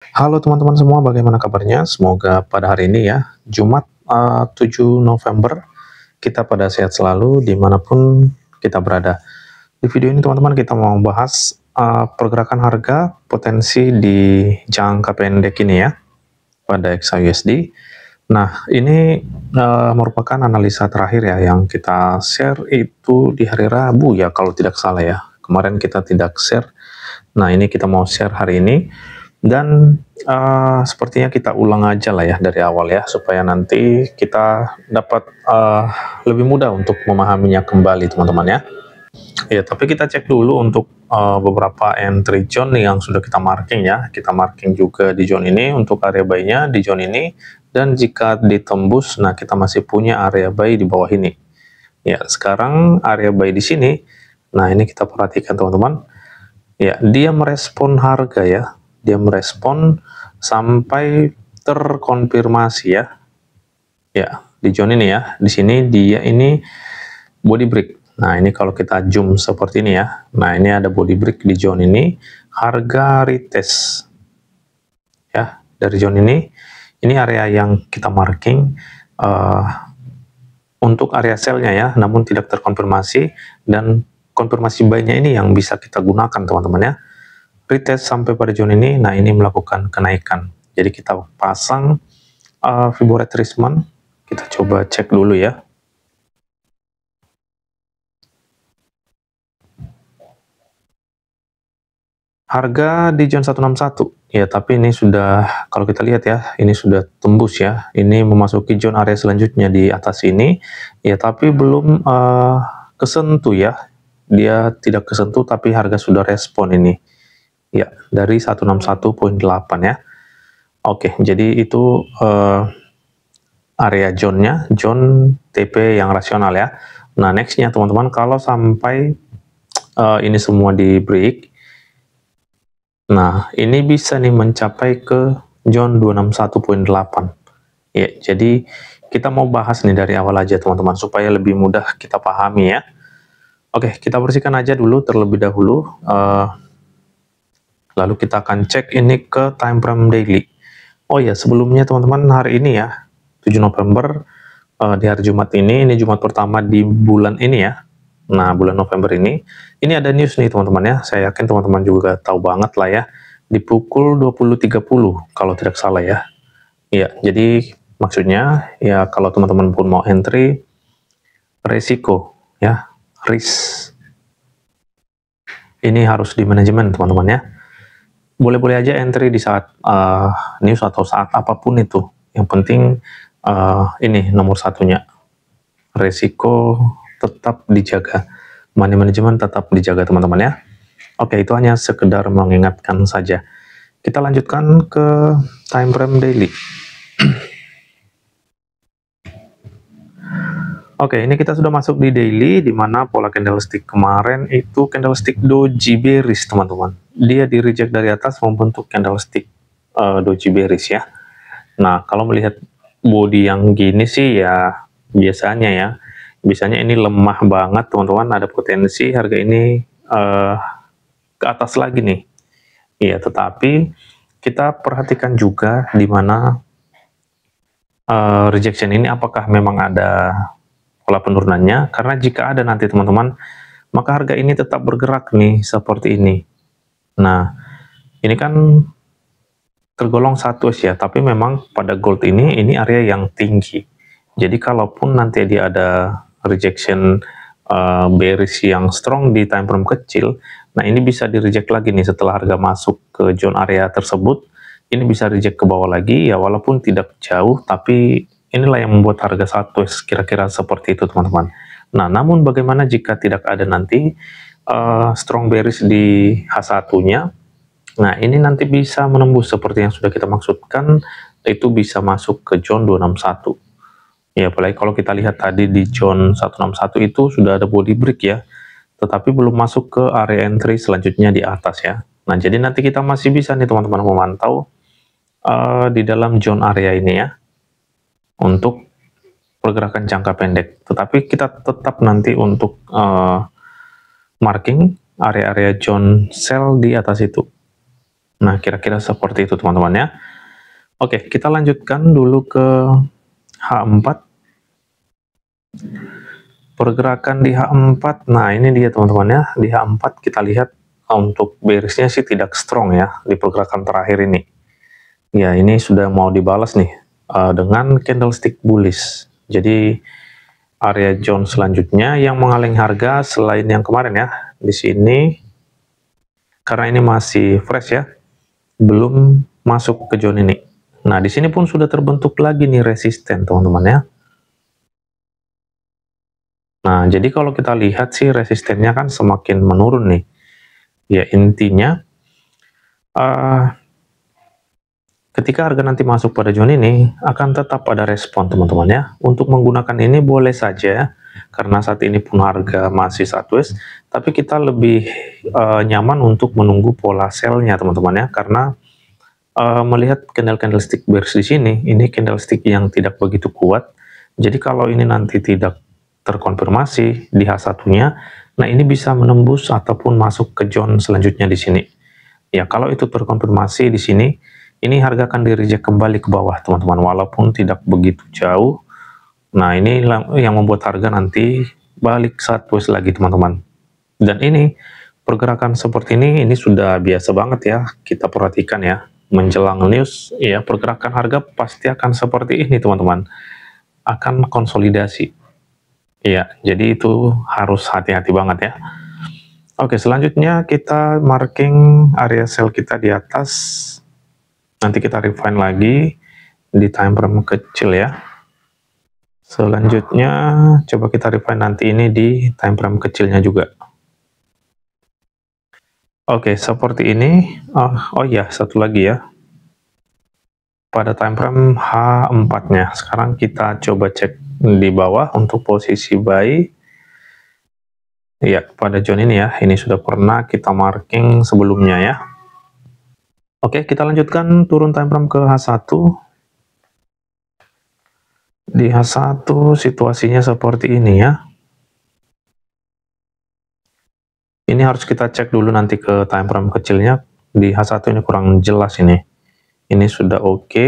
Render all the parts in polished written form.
Halo teman-teman semua, bagaimana kabarnya? Semoga pada hari ini ya, Jumat 7 November, kita pada sehat selalu dimanapun kita berada. Di video ini teman-teman kita mau bahas pergerakan harga potensi di jangka pendek ini ya, pada XAUSD. Nah, ini merupakan analisa terakhir ya yang kita share itu di hari Rabu ya, kalau tidak salah ya. Kemarin kita tidak share, nah ini kita mau share hari ini. Dan sepertinya kita ulang aja lah ya dari awal ya, supaya nanti kita dapat lebih mudah untuk memahaminya kembali teman-teman ya. Ya, tapi kita cek dulu untuk beberapa entry zone yang sudah kita marking ya. Kita marking juga di zone ini untuk area buy-nya di zone ini. Dan jika ditembus, nah kita masih punya area buy di bawah ini. Ya, sekarang area buy di sini. Nah, ini kita perhatikan teman-teman. Ya, dia merespon harga ya. Dia merespon sampai terkonfirmasi ya. Ya, di zone ini ya. Di sini dia ini body break. Nah, ini kalau kita zoom seperti ini ya. Nah, ini ada body break di zone ini. Harga retest ya dari zone ini. Ini area yang kita marking untuk area sell-nya ya, namun tidak terkonfirmasi, dan konfirmasi buy-nya ini yang bisa kita gunakan teman-teman ya. Retest sampai pada zone ini, nah ini melakukan kenaikan. Jadi kita pasang Fibonacci retracement, kita coba cek dulu ya. Harga di zone 161, ya tapi ini sudah, kalau kita lihat ya, ini sudah tembus ya, ini memasuki zone area selanjutnya di atas ini, ya tapi belum kesentuh ya, dia tidak kesentuh tapi harga sudah respon ini, ya dari 161.8 ya. Oke, jadi itu area zone-nya, zone TP yang rasional ya. Nah, next-nya teman-teman, kalau sampai ini semua di break, nah, ini bisa nih mencapai ke zone 261.8. Ya, jadi kita mau bahas nih dari awal aja teman-teman, supaya lebih mudah kita pahami ya. Oke, kita bersihkan aja dulu terlebih dahulu. Lalu kita akan cek ini ke time frame daily. Oh ya, sebelumnya teman-teman, hari ini ya, 7 November, di hari Jumat ini Jumat pertama di bulan ini ya. Nah, bulan November ini ada news nih teman-teman ya. Saya yakin teman-teman juga tahu banget lah ya. Di pukul 20.30 kalau tidak salah ya. Ya, jadi maksudnya ya kalau teman-teman pun mau entry, resiko ya, risk ini harus di manajemen teman-teman ya. Boleh-boleh aja entry di saat news atau saat apapun itu. Yang penting ini nomor satunya, resiko tetap dijaga, money management tetap dijaga teman-teman ya. Oke, itu hanya sekedar mengingatkan saja. Kita lanjutkan ke time frame daily. Oke, ini kita sudah masuk di daily, di mana pola candlestick kemarin itu candlestick doji bearish teman-teman. Dia di reject dari atas membentuk candlestick doji bearish ya. Nah, kalau melihat body yang gini sih ya biasanya ya, biasanya ini lemah banget teman-teman, ada potensi harga ini ke atas lagi nih. Iya, tetapi kita perhatikan juga di mana rejection ini apakah memang ada pola penurunannya, karena jika ada nanti teman-teman, maka harga ini tetap bergerak nih seperti ini. Nah, ini kan tergolong satu ya, tapi memang pada gold ini area yang tinggi. Jadi kalaupun nanti dia ada rejection bearish yang strong di time frame kecil, nah ini bisa di reject lagi nih setelah harga masuk ke zone area tersebut. Ini bisa reject ke bawah lagi ya, walaupun tidak jauh, tapi inilah yang membuat harga satu kira-kira seperti itu teman-teman. Nah, namun bagaimana jika tidak ada nanti strong bearish di H1-nya? Nah, ini nanti bisa menembus seperti yang sudah kita maksudkan, itu bisa masuk ke zone 261. Ya, apalagi kalau kita lihat tadi di zone 161 itu sudah ada body break ya, tetapi belum masuk ke area entry selanjutnya di atas ya. Nah, jadi nanti kita masih bisa nih teman-teman memantau di dalam zone area ini ya, untuk pergerakan jangka pendek. Tetapi kita tetap nanti untuk marking area-area zone sell di atas itu. Nah, kira-kira seperti itu teman-teman ya. Oke, kita lanjutkan dulu ke H4. Pergerakan di H4, nah ini dia teman-teman ya. Di H4 kita lihat untuk bearish-nya sih tidak strong ya di pergerakan terakhir ini. Ya, ini sudah mau dibalas nih dengan candlestick bullish. Jadi area zone selanjutnya yang mengalami harga selain yang kemarin ya. Di sini karena ini masih fresh ya, belum masuk ke zone ini. Nah, di sini pun sudah terbentuk lagi nih resisten teman-teman ya. Nah, jadi kalau kita lihat sih resistennya kan semakin menurun nih. Ya, intinya ketika harga nanti masuk pada zone ini, akan tetap ada respon teman-teman ya. Untuk menggunakan ini boleh saja, karena saat ini pun harga masih sideways, tapi kita lebih nyaman untuk menunggu pola sell-nya teman-teman ya, karena melihat candlestick bearish di sini, ini candlestick yang tidak begitu kuat. Jadi kalau ini nanti tidak terkonfirmasi di H1-nya, nah ini bisa menembus ataupun masuk ke zone selanjutnya di sini. Ya, kalau itu terkonfirmasi di sini, ini harga akan di-reject kembali ke bawah, teman-teman, walaupun tidak begitu jauh. Nah, ini yang membuat harga nanti balik sideways lagi, teman-teman. Dan ini, pergerakan seperti ini sudah biasa banget ya, kita perhatikan ya. Menjelang news, ya pergerakan harga pasti akan seperti ini, teman-teman. Akan konsolidasi. Ya, jadi itu harus hati-hati banget ya. Oke, selanjutnya kita marking area sell kita di atas. Nanti kita refine lagi di time frame kecil ya. Selanjutnya coba kita refine nanti ini di time frame kecilnya juga. Oke, seperti ini. Oh ya, satu lagi ya. Pada time frame H4-nya. Sekarang kita coba cek di bawah untuk posisi buy. Ya, pada zone ini ya. Ini sudah pernah kita marking sebelumnya ya. Oke, kita lanjutkan turun time frame ke H1. Di H1 situasinya seperti ini ya. Ini harus kita cek dulu nanti ke time frame kecilnya. Di H1 ini kurang jelas ini. Ini sudah oke.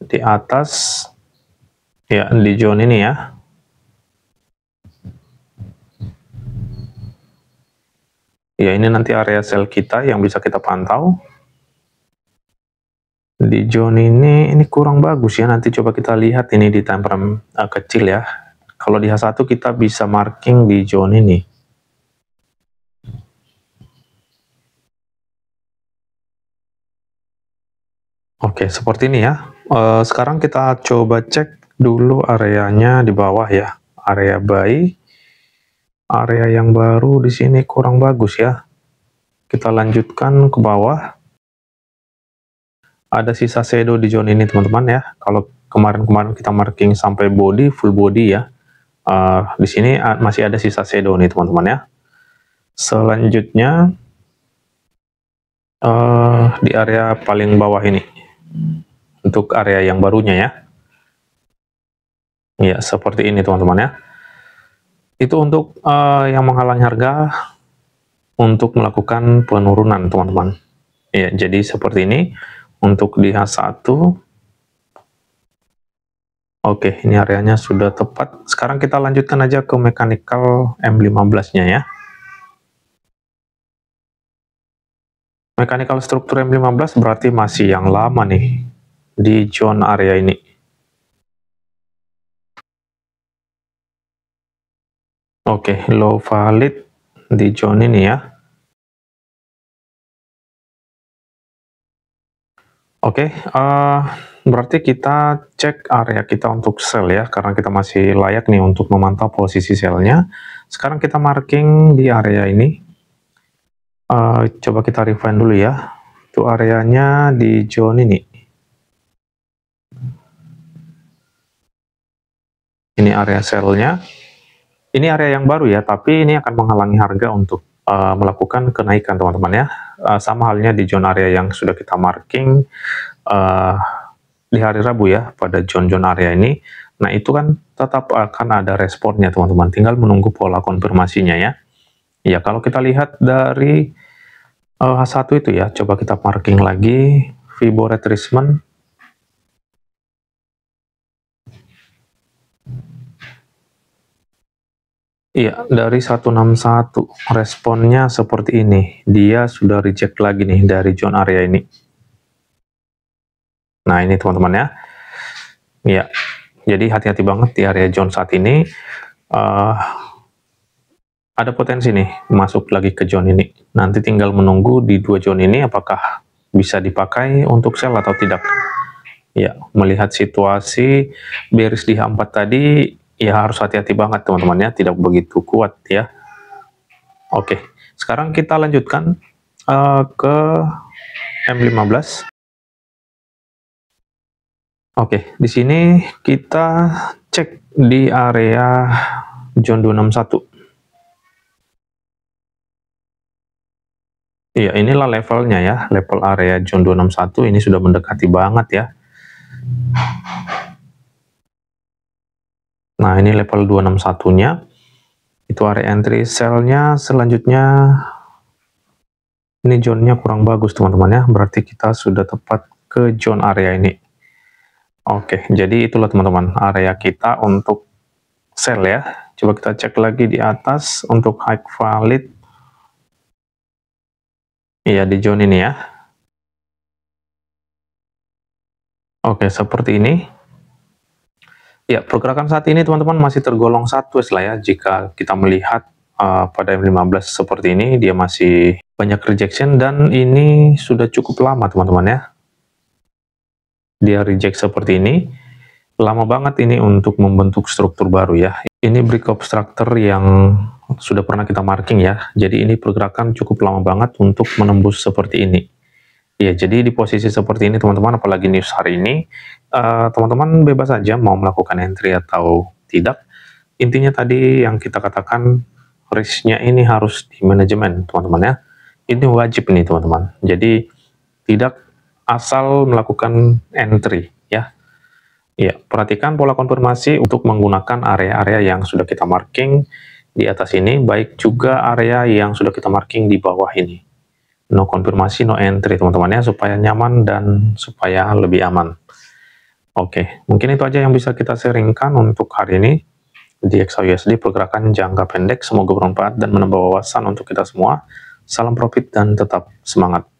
Di atas ya, di zone ini ya. Ya, ini nanti area sell kita yang bisa kita pantau. Di zone ini kurang bagus ya. Nanti coba kita lihat ini di time frame kecil ya. Kalau di H1 kita bisa marking di zone ini. Oke, seperti ini ya. Sekarang kita coba cek dulu areanya di bawah ya. Area buy. Area yang baru di sini kurang bagus ya. Kita lanjutkan ke bawah. Ada sisa shadow di zone ini teman-teman ya. Kalau kemarin-kemarin kita marking sampai body, full body ya. Di sini masih ada sisa shadow nih teman-teman ya. Selanjutnya di area paling bawah ini. Untuk area yang barunya ya. Ya, seperti ini teman-teman ya. Itu untuk yang menghalangi harga untuk melakukan penurunan teman-teman. Ya, jadi seperti ini untuk di H1. Oke, ini areanya sudah tepat. Sekarang kita lanjutkan aja ke mechanical M15-nya ya. Mechanical struktur M15 berarti masih yang lama nih di zone area ini. Oke, low valid di zone ini ya. Oke, berarti kita cek area kita untuk sell ya, karena kita masih layak nih untuk memantau posisi sell-nya. Sekarang kita marking di area ini. Coba kita refine dulu ya. Itu areanya di zone ini. Ini area sell-nya. Ini area yang baru ya, tapi ini akan menghalangi harga untuk melakukan kenaikan teman-teman ya. Sama halnya di zone area yang sudah kita marking di hari Rabu ya, pada zone-zone area ini. Nah, itu kan tetap akan ada responnya teman-teman, tinggal menunggu pola konfirmasinya ya. Ya, kalau kita lihat dari H1 itu ya, coba kita marking lagi Fibo retracement. Iya, dari 161 responnya seperti ini. Dia sudah reject lagi nih dari zone area ini. Nah, ini teman-teman ya. Iya, jadi hati-hati banget di area zone saat ini. Ada potensi nih masuk lagi ke zone ini. Nanti tinggal menunggu di dua zone ini apakah bisa dipakai untuk sell atau tidak. Ya, melihat situasi bearish di H4 tadi, ya harus hati-hati banget teman-teman ya, tidak begitu kuat ya. Oke, sekarang kita lanjutkan ke M15. Oke, di sini kita cek di area zone 261. Iya, inilah levelnya ya, level area zone 261 ini sudah mendekati banget ya. Nah, ini level 261-nya. Itu area entry sell-nya. Selanjutnya, ini zone-nya kurang bagus teman-teman ya, berarti kita sudah tepat ke zone area ini. Oke, jadi itulah teman-teman area kita untuk sell ya. Coba kita cek lagi di atas untuk high valid. Iya, di zone ini ya. Oke, seperti ini. Ya, pergerakan saat ini teman-teman masih tergolong sideways lah ya. Jika kita melihat pada M15 seperti ini, dia masih banyak rejection dan ini sudah cukup lama teman-teman ya. Dia reject seperti ini, lama banget ini untuk membentuk struktur baru ya. Ini break obstructor yang sudah pernah kita marking ya. Jadi ini pergerakan cukup lama banget untuk menembus seperti ini. Ya, jadi di posisi seperti ini teman-teman, apalagi news hari ini, teman-teman bebas saja mau melakukan entry atau tidak. Intinya tadi yang kita katakan, risk-nya ini harus di manajemen teman-teman ya. Ini wajib nih teman-teman. Jadi tidak asal melakukan entry ya. Ya, perhatikan pola konfirmasi untuk menggunakan area-area yang sudah kita marking di atas ini, baik juga area yang sudah kita marking di bawah ini. No konfirmasi, no entry teman-teman ya, supaya nyaman dan supaya lebih aman. Oke, mungkin itu aja yang bisa kita sharingkan untuk hari ini di XAUUSD pergerakan jangka pendek. Semoga bermanfaat dan menambah wawasan untuk kita semua. Salam profit dan tetap semangat.